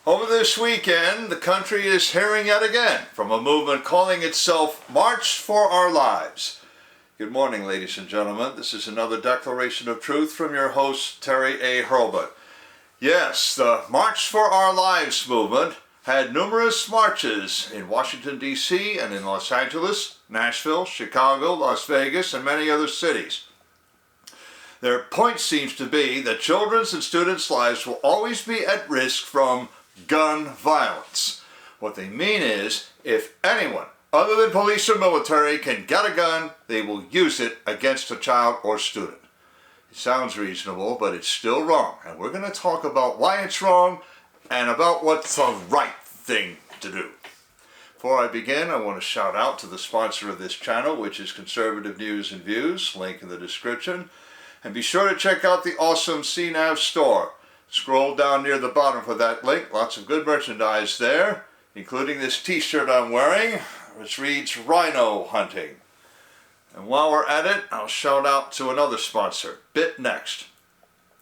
Over this weekend, the country is hearing yet again from a movement calling itself March for Our Lives. Good morning, ladies and gentlemen. This is another declaration of truth from your host, Terry A. Hurlbut. Yes, the March for Our Lives movement had numerous marches in Washington, D.C. and in Los Angeles, Nashville, Chicago, Las Vegas, and many other cities. Their point seems to be that children's and students' lives will always be at risk from gun violence. What they mean is, if anyone other than police or military can get a gun, they will use it against a child or student. It sounds reasonable, but it's still wrong. And we're going to talk about why it's wrong and about what's the right thing to do. Before I begin, I want to shout out to the sponsor of this channel, which is Conservative News and Views, link in the description. And be sure to check out the awesome CNAV Store. Scroll down near the bottom for that link. Lots of good merchandise there, including this t-shirt I'm wearing, which reads Rhino Hunting. And while we're at it, I'll shout out to another sponsor, BitNext.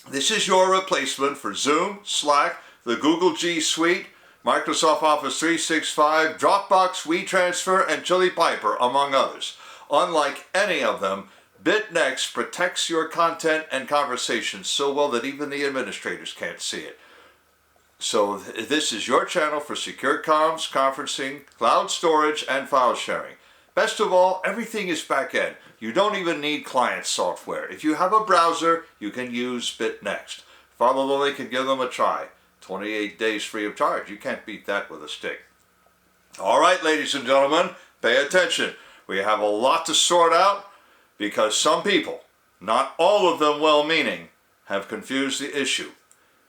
This is your replacement for Zoom, Slack, the Google G Suite, Microsoft Office 365, Dropbox, WeTransfer, and Chili Piper, among others. Unlike any of them, BitNext protects your content and conversations so well that even the administrators can't see it. So this is your channel for secure comms, conferencing, cloud storage, and file sharing. Best of all, everything is back-end. You don't even need client software. If you have a browser, you can use BitNext. Follow the link and give them a try. 28 days free of charge. You can't beat that with a stick. All right, ladies and gentlemen, pay attention. We have a lot to sort out, because some people, not all of them well-meaning, have confused the issue.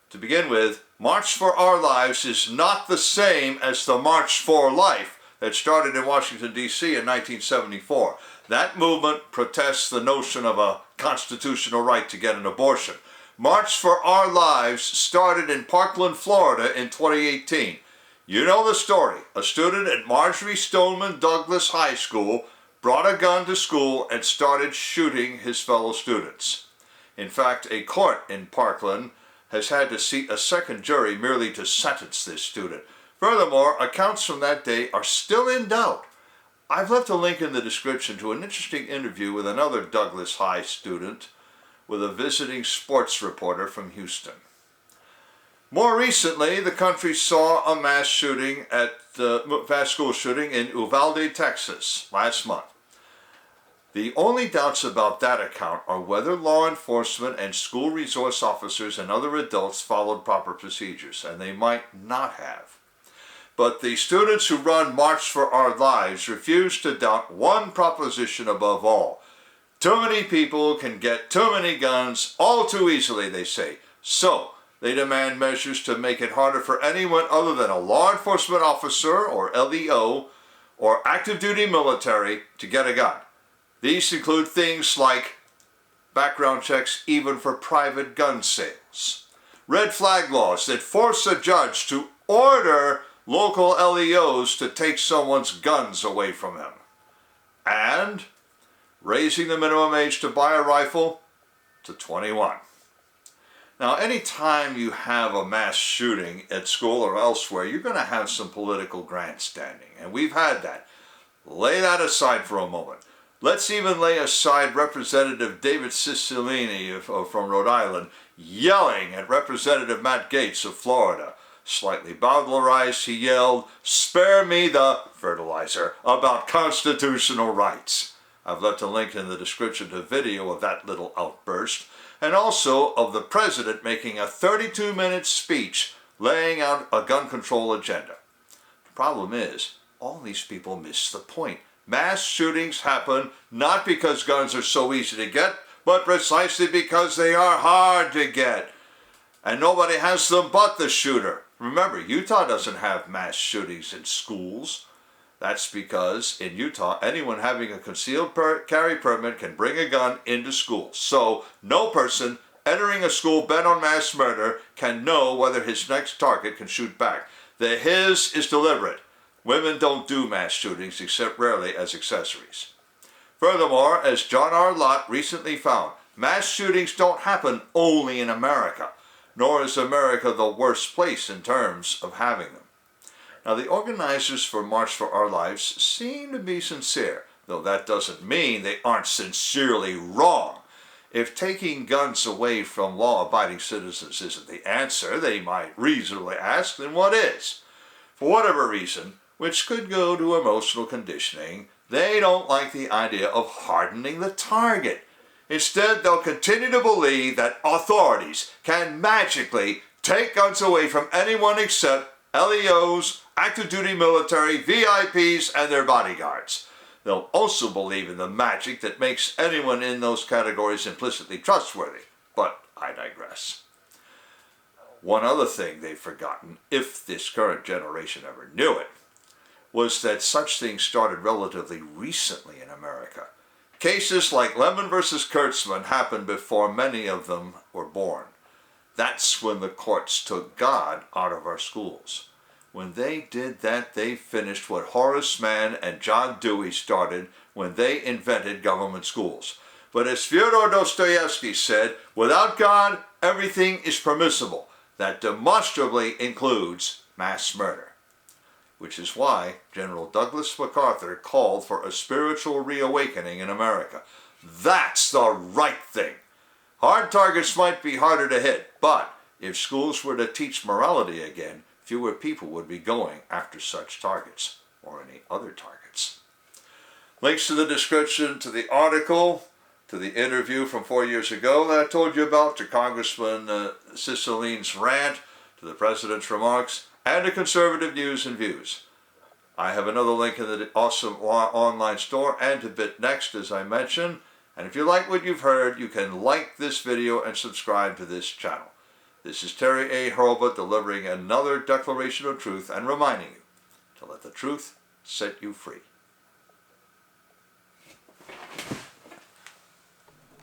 To begin with, March for Our Lives is not the same as the March for Life that started in Washington, D.C. in 1974. That movement protests the notion of a constitutional right to get an abortion. March for Our Lives started in Parkland, Florida in 2018. You know the story. A student at Marjorie Stoneman Douglas High School brought a gun to school and started shooting his fellow students. In fact, a court in Parkland has had to seat a second jury merely to sentence this student. Furthermore, accounts from that day are still in doubt. I've left a link in the description to an interesting interview with another Douglas High student with a visiting sports reporter from Houston. More recently, the country saw a mass school shooting in Uvalde, Texas, last month. The only doubts about that account are whether law enforcement and school resource officers and other adults followed proper procedures, and they might not have. But the students who run March for Our Lives refuse to doubt one proposition above all. Too many people can get too many guns all too easily, they say. So, they demand measures to make it harder for anyone other than a law enforcement officer, or LEO, or active duty military to get a gun. These include things like background checks even for private gun sales, red flag laws that force a judge to order local LEOs to take someone's guns away from them, and raising the minimum age to buy a rifle to 21. Now, anytime you have a mass shooting at school or elsewhere, you're going to have some political grandstanding, and we've had that. Lay that aside for a moment. Let's even lay aside Representative David Cicilline from Rhode Island yelling at Representative Matt Gaetz of Florida. Slightly bowdlerized, he yelled, "Spare me the fertilizer," about constitutional rights. I've left a link in the description to video of that little outburst, and also of the president making a 32-minute speech laying out a gun control agenda. The problem is, all these people miss the point. Mass shootings happen not because guns are so easy to get, but precisely because they are hard to get. And nobody has them but the shooter. Remember, Utah doesn't have mass shootings in schools. That's because in Utah, anyone having a concealed carry permit can bring a gun into school. So no person entering a school bent on mass murder can know whether his next target can shoot back. The his is deliberate. Women don't do mass shootings except rarely as accessories. Furthermore, as John R. Lott recently found, mass shootings don't happen only in America. nor is America the worst place in terms of having them. Now, the organizers for March for Our Lives seem to be sincere, though that doesn't mean they aren't sincerely wrong. If taking guns away from law-abiding citizens isn't the answer, they might reasonably ask, then what is? For whatever reason, which could go to emotional conditioning, they don't like the idea of hardening the target. Instead, they'll continue to believe that authorities can magically take guns away from anyone except LEOs, active duty military, VIPs, and their bodyguards. They'll also believe in the magic that makes anyone in those categories implicitly trustworthy. But I digress. One other thing they've forgotten, if this current generation ever knew it, was that such things started relatively recently in America. Cases like Lemon versus Kurtzman happened before many of them were born. That's when the courts took God out of our schools. When they did that, they finished what Horace Mann and John Dewey started when they invented government schools. But as Fyodor Dostoevsky said, without God, everything is permissible. That demonstrably includes mass murder. Which is why General Douglas MacArthur called for a spiritual reawakening in America. That's the right thing. Hard targets might be harder to hit, but if schools were to teach morality again, fewer people would be going after such targets, or any other targets. Links to the description, to the article, to the interview from 4 years ago that I told you about, to Congressman Cicilline's rant, to the President's remarks, and to conservative news and views. I have another link in the awesome online store and to BitNext, as I mentioned. And if you like what you've heard, you can like this video and subscribe to this channel. This is Terry A. Hurlbut delivering another declaration of truth and reminding you to let the truth set you free.